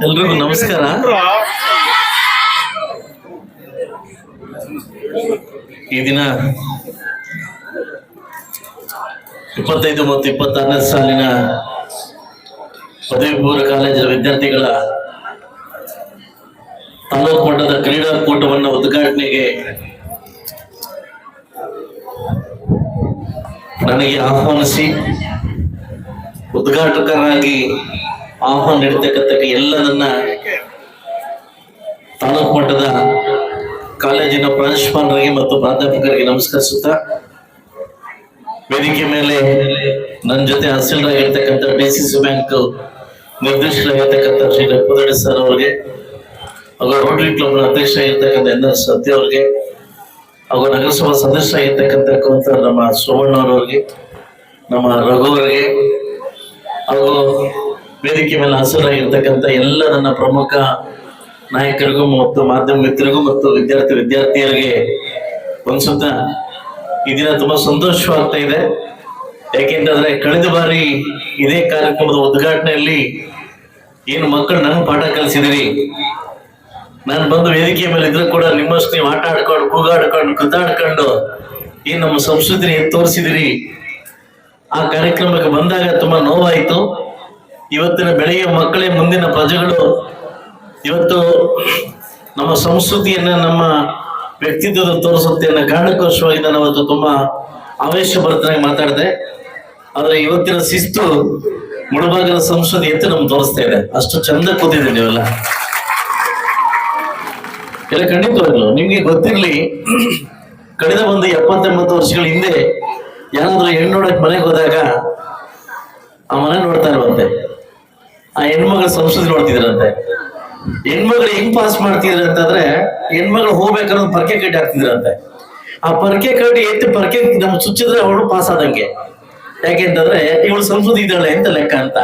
ಎಲ್ರಿಗೂ ನಮಸ್ಕಾರ. ಈ ದಿನ 25 ಮತ್ತು 26ನೇ ಸಾಲಿನ ಪದವಿ ಪೂರ್ವ ಕಾಲೇಜಿನ ವಿದ್ಯಾರ್ಥಿಗಳ ತಾಲೂಕು ಮಟ್ಟದ ಕ್ರೀಡಾಕೂಟವನ್ನು ಉದ್ಘಾಟನೆಗೆ ನನಗೆ ಆಹ್ವಾನಿಸಿ ಉದ್ಘಾಟಕರಾಗಿ ಆಹ್ವಾನ ನೀಡತಕ್ಕಂಥ ಎಲ್ಲರನ್ನ ತಾಲೂಕು ಮಟ್ಟದ ಕಾಲೇಜಿನ ಪ್ರಾಂಶುಪಾಲರಿಗೆ ಮತ್ತು ಪ್ರಾಧ್ಯಾಪಕರಿಗೆ ನಮಸ್ಕರಿಸುತ್ತಾ, ವೇದಿಕೆ ಮೇಲೆ ನನ್ನ ಜೊತೆ ಹಸಿರಾಗಿರ್ತಕ್ಕಂಥ DCC ಬ್ಯಾಂಕ್ ನಿರ್ದೇಶಕರಾಗಿರ್ತಕ್ಕಂಥ ಶ್ರೀ ರಘುಪತಿ ಸರ್ ಅವರಿಗೆ, ಹಾಗೂ ರೋಟರಿ ಕ್ಲಬ್ ಅಧ್ಯಕ್ಷರಾಗಿರ್ತಕ್ಕಂಥ NR ಸತ್ಯ ಅವರಿಗೆ, ಹಾಗೂ ನಗರಸಭಾ ಸದಸ್ಯರಾಗಿರ್ತಕ್ಕಂಥ ಕೌನ್ಸಿಲರ್ ನಮ್ಮ ಸೋಮಣ್ಣವರವರಿಗೆ, ನಮ್ಮ ರಘು ಅವರಿಗೆ, ಹಾಗೂ ವೇದಿಕೆ ಮೇಲೆ ಹಸಿರಾಗಿರ್ತಕ್ಕಂಥ ಎಲ್ಲ ನನ್ನ ಪ್ರಮುಖ ನಾಯಕರಿಗೂ ಮತ್ತು ಮಾಧ್ಯಮ ಮಿತ್ರರಿಗೂ ಮತ್ತು ವಿದ್ಯಾರ್ಥಿಯರಿಗೆ ಒಂದ್ಸುತ್ತ ಈ ದಿನ ತುಂಬಾ ಸಂತೋಷವಾಗ್ತಾ ಇದೆ. ಯಾಕೆಂತಂದ್ರೆ ಕಳೆದ ಬಾರಿ ಇದೇ ಕಾರ್ಯಕ್ರಮದ ಉದ್ಘಾಟನೆಯಲ್ಲಿ ಏನು ಮಕ್ಕಳು ನಂಗೆ ಪಾಠ ಕಲಿಸಿದಿರಿ, ನಾನು ಬಂದು ವೇದಿಕೆ ಮೇಲೆ ಇದ್ರೂ ಕೂಡ ನಿಮ್ಮಷ್ಟು ನೀವು ಆಟ ಆಡ್ಕೊಂಡು ಕೂಗಾಡ್ಕೊಂಡು ಕುದ್ದಾಡ್ಕೊಂಡು ಏನು ನಮ್ಮ ಸಂಸ್ಕೃತಿನ ತೋರಿಸಿದಿರಿ. ಆ ಕಾರ್ಯಕ್ರಮಕ್ಕೆ ಬಂದಾಗ ತುಂಬಾ ನೋವಾಯಿತು. ಇವತ್ತಿನ ಬೆಳೆಯುವ ಮಕ್ಕಳೇ ಮುಂದಿನ ಪ್ರಜೆಗಳು. ಇವತ್ತು ನಮ್ಮ ಸಂಸ್ಕೃತಿಯನ್ನ ನಮ್ಮ ವ್ಯಕ್ತಿತ್ವದ ತೋರಿಸುತ್ತೆ ಅನ್ನೋ ಕಾರಣಕ್ಕೋಸ್ಕರವಾಗಿ ನಾನು ಅವತ್ತು ತುಂಬಾ ಆವೇಶಭರಿತನಾಗಿ ಮಾತಾಡಿದೆ. ಆದ್ರೆ ಇವತ್ತಿನ ಶಿಸ್ತು ಮುಳುಬಾಗಿಲ ಸಂಸ್ಕೃತಿ ಎತ್ತು ನಮ್ಗೆ ತೋರಿಸ್ತಾ ಇದೆ. ಅಷ್ಟು ಚಂದ ಕೂತಿದೆ ನೀವೆಲ್ಲ ಎಲ್ಲ. ಖಂಡಿತವಾಗ್ಲು ನಿಮ್ಗೆ ಗೊತ್ತಿರ್ಲಿ, ಕಳೆದ ಒಂದು 70-80 ವರ್ಷಗಳ ಹಿಂದೆ ಯಾರಾದ್ರೂ ಹೆಣ್ಣು ನೋಡಕ್ ಮನೆಗೆ ಹೋದಾಗ ಆ ಮನೆ ನೋಡ್ತಾ ಇರುವಂತೆ, ಆ ಹೆಣ್ಮಗಳ ಸಂಸ್ಕೃತಿ ನೋಡ್ತಿದ್ರಂತೆ. ಹೆಣ್ಮಗಳು ಹೆಂಗ್ ಪಾಸ್ ಮಾಡ್ತಿದ್ರ ಅಂತಂದ್ರೆ, ಹೆಣ್ಮಗಳು ಹೋಗ್ಬೇಕಾದ್ರೆ ಪರ್ಕೆ ಕಟ್ಟಿ ಹಾಕ್ತಿದ್ರಂತೆ. ಆ ಪರ್ಕೆ ಕಟ್ಟಿ ಎತ್ತಿ ಪರ್ಕೆ ನಮ್ ಚುಚ್ಚಿದ್ರೆ ಅವಳು ಪಾಸ್ ಆದಂಗೆ. ಯಾಕೆಂತಂದ್ರೆ ಇವಳು ಸಂಸ್ಕೃತಿ ಇದ್ದಾಳೆ ಅಂತ ಲೆಕ್ಕ ಅಂತ.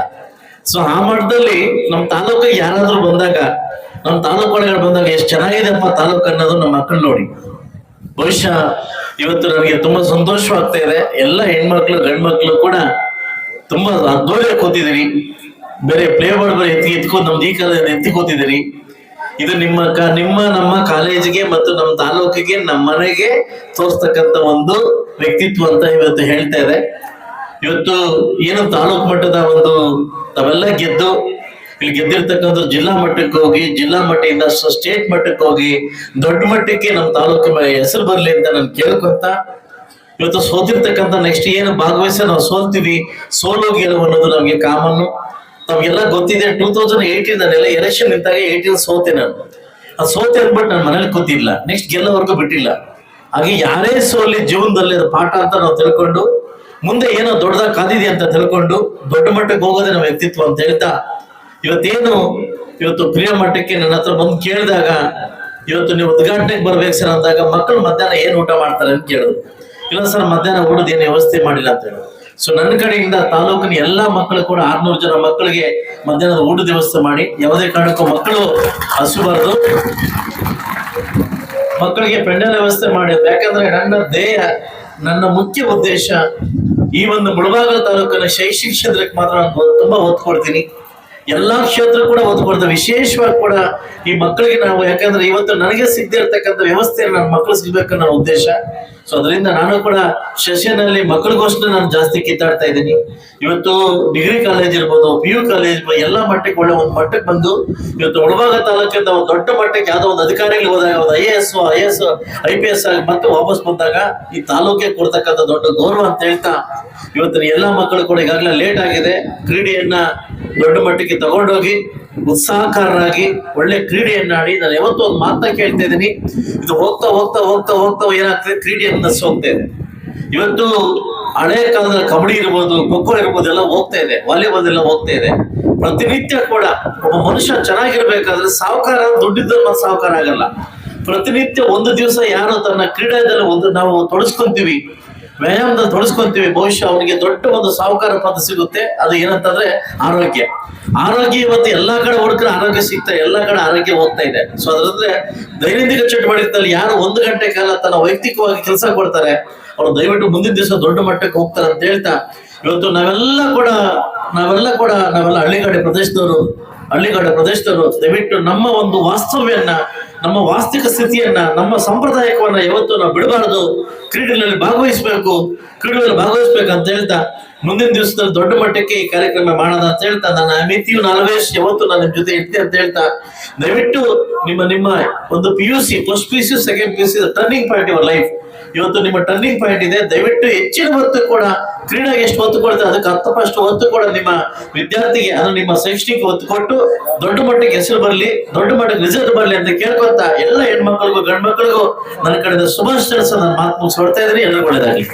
ಸೊ ಆ ಮಟ್ಟದಲ್ಲಿ ನಮ್ ತಾಲೂಕಿಗೆ ಯಾರಾದ್ರೂ ಬಂದಾಗ, ನಮ್ ತಾಲೂಕು ಒಳಗಡೆ ಬಂದಾಗ ಎಷ್ಟು ಚೆನ್ನಾಗಿದೆಪ್ಪ ತಾಲೂಕು ಅನ್ನೋದು ನಮ್ಮ ಮಕ್ಕಳು ನೋಡಿ. ಬಹುಶಃ ಇವತ್ತು ನನಗೆ ತುಂಬಾ ಸಂತೋಷವಾಗ್ತಾ ಇದೆ. ಎಲ್ಲ ಹೆಣ್ಮಕ್ಳು ಗಂಡ್ಮಕ್ಳು ಕೂಡ ತುಂಬಾ ಅದ್ದೂರಿಯಾಗಿ ಕೂತಿದ್ದೀರಿ. ಬೇರೆ ಪ್ಲೇ ಬೋರ್ಡ್ ಬೇರೆ ಎತ್ಕೊಂಡು ನಮ್ದು ಈ ಕಾಲ ಎತ್ತಿ ಕೂತಿದ್ದೀರಿ. ಇದು ನಮ್ಮ ಕಾಲೇಜಿಗೆ ಮತ್ತು ನಮ್ಮ ತಾಲೂಕಿಗೆ, ನಮ್ಮ ಮನೆಗೆ ತೋರಿಸ್ತಕ್ಕಂಥ ಒಂದು ವ್ಯಕ್ತಿತ್ವ ಅಂತ ಇವತ್ತು ಹೇಳ್ತಾ ಇದೆ. ಇವತ್ತು ಏನು ತಾಲೂಕು ಮಟ್ಟದ ಒಂದು ತಾವೆಲ್ಲ ಗೆದ್ದು ಇಲ್ಲಿ ಗೆದ್ದಿರ್ತಕ್ಕಂಥ ಜಿಲ್ಲಾ ಮಟ್ಟಕ್ಕೆ ಹೋಗಿ, ಜಿಲ್ಲಾ ಮಟ್ಟದಿಂದ ಸ್ಟೇಟ್ ಮಟ್ಟಕ್ಕೆ ಹೋಗಿ, ದೊಡ್ಡ ಮಟ್ಟಕ್ಕೆ ನಮ್ಮ ತಾಲೂಕು ಹೆಸರು ಬರ್ಲಿ ಅಂತ ನಾನು ಕೇಳ್ಕೊಂತ, ಇವತ್ತು ಸೋತಿರ್ತಕ್ಕಂಥ ನೆಕ್ಸ್ಟ್ ಏನು ಭಾಗವಹಿಸಿ ನಾವು ಸೋಲ್ತೀವಿ, ಸೋಲು ಗೆಲುವು ಅನ್ನೋದು ನಮ್ಗೆ ಕಾಮನ್ನು. ನಮ್ಗೆಲ್ಲ ಗೊತ್ತಿದೆ. 2018 ನಾನೆಲ್ಲ ಎಲೆಕ್ಷನ್ ನಿಂತಾಗ 18 ಸೋತೆ ನಾನು. ಆ ಸೋತೆ ಅಂದ್ಬಿಟ್ಟು ನಾನು ಮನೇಲಿ ಕೂತಿಲ್ಲ, ನೆಕ್ಸ್ಟ್ ಗೆಲ್ಲವರೆಗೂ ಬಿಟ್ಟಿಲ್ಲ. ಹಾಗೆ ಯಾರೇ ಸೋಲಿ ಜೀವನದಲ್ಲಿ ಅದು ಪಾಠ ಅಂತ ನಾವು ತಿಳ್ಕೊಂಡು, ಮುಂದೆ ಏನೋ ದೊಡ್ಡದಾಗಿ ಕಾದಿದೆ ಅಂತ ತಿಳ್ಕೊಂಡು ದೊಡ್ಡ ಮಟ್ಟಕ್ಕೆ ಹೋಗೋದೇ ನಮ್ಮ ವ್ಯಕ್ತಿತ್ವ ಅಂತ ಹೇಳ್ತಾ, ಇವತ್ತು ಪ್ರಿಯ ಮಟ್ಟಕ್ಕೆ ನನ್ನ ಹತ್ರ ಬಂದು ಕೇಳಿದಾಗ, ಇವತ್ತು ನೀವು ಉದ್ಘಾಟನೆಗೆ ಬರ್ಬೇಕು ಸರ್ ಅಂದಾಗ, ಮಕ್ಕಳು ಮಧ್ಯಾಹ್ನ ಏನ್ ಊಟ ಮಾಡ್ತಾರೆ ಅಂತ ಕೇಳೋದು. ಇಲ್ಲ ಸರ್ ಮಧ್ಯಾಹ್ನ ಊಟದ ಏನು ವ್ಯವಸ್ಥೆ ಮಾಡಿಲ್ಲ ಅಂತ ಹೇಳೋದು. ಸೊ ನನ್ನ ಕಡೆಯಿಂದ ತಾಲೂಕಿನ ಎಲ್ಲಾ ಮಕ್ಕಳು ಕೂಡ 600 ಜನ ಮಕ್ಕಳಿಗೆ ಮಧ್ಯಾಹ್ನದ ಊಟದ ವ್ಯವಸ್ಥೆ ಮಾಡಿ, ಯಾವುದೇ ಕಾರಣಕ್ಕೂ ಮಕ್ಕಳು ಹಸುಬಾರದು, ಮಕ್ಕಳಿಗೆ ಪೆಂಡಲ್ ವ್ಯವಸ್ಥೆ ಮಾಡಿ. ಯಾಕಂದ್ರೆ ನನ್ನ ಮುಖ್ಯ ಉದ್ದೇಶ ಈ ಒಂದು ಮುಳಬಾಗಿಲು ತಾಲೂಕಿನ ಶೈಕ್ಷಣಿಕ ಕ್ಷೇತ್ರಕ್ಕೆ ಮಾತ್ರ ನಾನು ತುಂಬಾ ಒತ್ತು ಕೊಡ್ತೀನಿ. ಎಲ್ಲಾ ಕ್ಷೇತ್ರ ಕೂಡ ಒತ್ತು ಕೊಡ್ತೇವೆ. ವಿಶೇಷವಾಗಿ ಕೂಡ ಈ ಮಕ್ಕಳಿಗೆ ನಾವು, ಯಾಕಂದ್ರೆ ಇವತ್ತು ನನಗೆ ಸಿಗದೆ ಇರ್ತಕ್ಕಂಥ ವ್ಯವಸ್ಥೆಯನ್ನು ನನ್ನ ಮಕ್ಕಳು ಸಿಗ್ಬೇಕು ನನ್ನ ಉದ್ದೇಶ. ಸೊ ಅದರಿಂದ ನಾನು ಕೂಡ ಸೆಷನಲ್ಲಿ ಮಕ್ಕಳಿಗೋಸ್ಕರ ನಾನು ಜಾಸ್ತಿ ಕಿತ್ತಾಡ್ತಾ ಇದ್ದೀನಿ. ಇವತ್ತು ಡಿಗ್ರಿ ಕಾಲೇಜ್ ಇರ್ಬೋದು, PU ಕಾಲೇಜ್, ಎಲ್ಲ ಮಟ್ಟಕ್ಕೆ ಒಳ್ಳೆ ಒಂದು ಮಟ್ಟಕ್ಕೆ ಬಂದು, ಇವತ್ತು ಮುಳಬಾಗ ತಾಲೂಕಿಂದ ಒಂದು ದೊಡ್ಡ ಮಟ್ಟಕ್ಕೆ ಯಾವ್ದೋ ಒಂದು ಅಧಿಕಾರಿಗಳು ಹೋದಾಗ, ಒಂದು IAS IPS ಆಗಿ ಮತ್ತೆ ವಾಪಸ್ ಬಂದಾಗ ಈ ತಾಲೂಕಿಗೆ ಕೊಡ್ತಕ್ಕಂಥ ದೊಡ್ಡ ಗೌರವ ಅಂತ ಹೇಳ್ತಾ, ಇವತ್ತಿನ ಎಲ್ಲಾ ಮಕ್ಕಳು ಕೂಡ ಈಗಾಗಲೇ ಲೇಟ್ ಆಗಿದೆ, ಕ್ರೀಡೆಯನ್ನ ದೊಡ್ಡ ಮಟ್ಟಕ್ಕೆ ತಗೊಂಡೋಗಿ ಉತ್ಸಾಹಕಾರರಾಗಿ ಒಳ್ಳೆ ಕ್ರೀಡೆಯನ್ನ ಆಡಿ. ನಾನು ಯಾವತ್ತೂ ಒಂದು ಮಾತನ್ನ ಕೇಳ್ತಾ ಇದ್ದೀನಿ, ಇದು ಹೋಗ್ತಾ ಹೋಗ್ತಾ ಹೋಗ್ತಾ ಹೋಗ್ತಾ ಏನಾಗ್ತದೆ, ಕ್ರೀಡೆಯನ್ನು ಹೋಗ್ತಾ ಇದೆ. ಇವತ್ತು ಹಳೆ ಕಾಲದ ಕಬಡ್ಡಿ ಇರ್ಬೋದು, ಖೋಖೋ ಇರ್ಬೋದು, ಎಲ್ಲ ಹೋಗ್ತಾ ಇದೆ, ವಾಲಿಬಾಲ್ ಎಲ್ಲ ಹೋಗ್ತಾ ಇದೆ. ಪ್ರತಿನಿತ್ಯ ಕೂಡ ಒಬ್ಬ ಮನುಷ್ಯ ಚೆನ್ನಾಗಿರ್ಬೇಕಾದ್ರೆ ಸಾಹುಕಾರ ದುಡ್ಡಿದ್ದ ಸಾಹುಕಾರ ಆಗಲ್ಲ. ಪ್ರತಿನಿತ್ಯ ಒಂದು ದಿವಸ ಯಾರು ತನ್ನ ಕ್ರೀಡಾದಲ್ಲಿ ನಾವು ತೊಡಸ್ಕೊಂತೀವಿ, ವ್ಯಾಯಾಮದಲ್ಲಿ ತೊಡಸ್ಕೊಂತೀವಿ, ಬಹುಶಃ ಅವನಿಗೆ ದೊಡ್ಡ ಒಂದು ಸಾಹುಕಾರ ಪದ ಸಿಗುತ್ತೆ. ಅದು ಏನಂತಂದ್ರೆ ಆರೋಗ್ಯ. ಇವತ್ತು ಎಲ್ಲಾ ಕಡೆ ಹುಡುಕ್ರೆ ಆರೋಗ್ಯ ಸಿಗ್ತಾ, ಎಲ್ಲಾ ಕಡೆ ಆರೋಗ್ಯ ಹೋಗ್ತಾ ಇದೆ. ಸೊ ಅದ್ರಂದ್ರೆ ದೈನಂದಿನ ಚಟುವಟಿಕೆಯಲ್ಲಿ ಯಾರು 1 ಗಂಟೆ ಕಾಲ ತನ್ನ ವೈಯಕ್ತಿಕವಾಗಿ ಕೆಲಸ ಕೊಡ್ತಾರೆ, ಅವ್ರು ದಯವಿಟ್ಟು ಮುಂದಿನ ದಿವಸ ದೊಡ್ಡ ಮಟ್ಟಕ್ಕೆ ಹೋಗ್ತಾರೆ ಅಂತ ಹೇಳ್ತಾ, ಇವತ್ತು ನಾವೆಲ್ಲ ಹಳ್ಳಿಗಾಡಿ ಪ್ರದೇಶದವರು ಹಳ್ಳಿಗಾಡ ಪ್ರದೇಶದವರು ದಯವಿಟ್ಟು ನಮ್ಮ ಒಂದು ವಾಸ್ತವ್ಯನ್ನ, ನಮ್ಮ ವಾಸ್ತವಿಕ ಸ್ಥಿತಿಯನ್ನ, ನಮ್ಮ ಸಂಪ್ರದಾಯವನ್ನ ಯಾವತ್ತು ನಾವು ಬಿಡಬಾರದು. ಕ್ರೀಡೆಗಳಲ್ಲಿ ಭಾಗವಹಿಸ್ಬೇಕು ಅಂತ ಹೇಳ್ತಾ, ಮುಂದಿನ ದಿವಸದಲ್ಲಿ ದೊಡ್ಡ ಮಟ್ಟಕ್ಕೆ ಈ ಕಾರ್ಯಕ್ರಮ ಮಾಡೋಣ ಅಂತ ಹೇಳ್ತಾ, ನಾನು ಮಿತಿಯು ನಾಲ್ವೇಶ್ ಯಾವತ್ತು ನಾನು ನಿಮ್ ಜೊತೆ ಇರ್ತೀನಿ ಅಂತ ಹೇಳ್ತಾ, ದಯವಿಟ್ಟು ನಿಮ್ಮ ಒಂದು PUC, first PUC, second PUC turning point your life. ಇವತ್ತು ನಿಮ್ಮ ಟರ್ನಿಂಗ್ ಪಾಯಿಂಟ್ ಇದೆ. ದಯವಿಟ್ಟು ಹೆಚ್ಚಿನ ಹೊತ್ತು ಕೂಡ ಕ್ರೀಡೆಗೆ ಎಷ್ಟು ಒತ್ತು ಕೊಡ್ತಾರೆ ಅದಕ್ಕೆ 10% ಒತ್ತು ಕೂಡ ನಿಮ್ಮ ವಿದ್ಯಾರ್ಥಿಗೆ, ಅದು ನಿಮ್ಮ ಶೈಕ್ಷಣಿಕ ಒತ್ತು ಕೊಟ್ಟು ದೊಡ್ಡ ಮಟ್ಟಕ್ಕೆ ಹೆಸರು ಬರಲಿ, ದೊಡ್ಡ ಮಟ್ಟಕ್ಕೆ ರಿಸಲ್ಟ್ ಬರಲಿ ಅಂತ ಕೇಳ್ಕೊಂತ ಎಲ್ಲ ಹೆಣ್ಮಕ್ಳಿಗೂ ಗಂಡು ಮಕ್ಕಳಿಗೂ ನನ್ನ ಕಡೆಯಿಂದ ಶುಭಾಶಯ ನನ್ನ ಮಾತು ಮುಗಿಸ್ಕೊಡ್ತಾ ಇದ್ದೀನಿ. ಎಲ್ಲರಿಗೂ ಒಳ್ಳೆಯದಾಗಲಿ.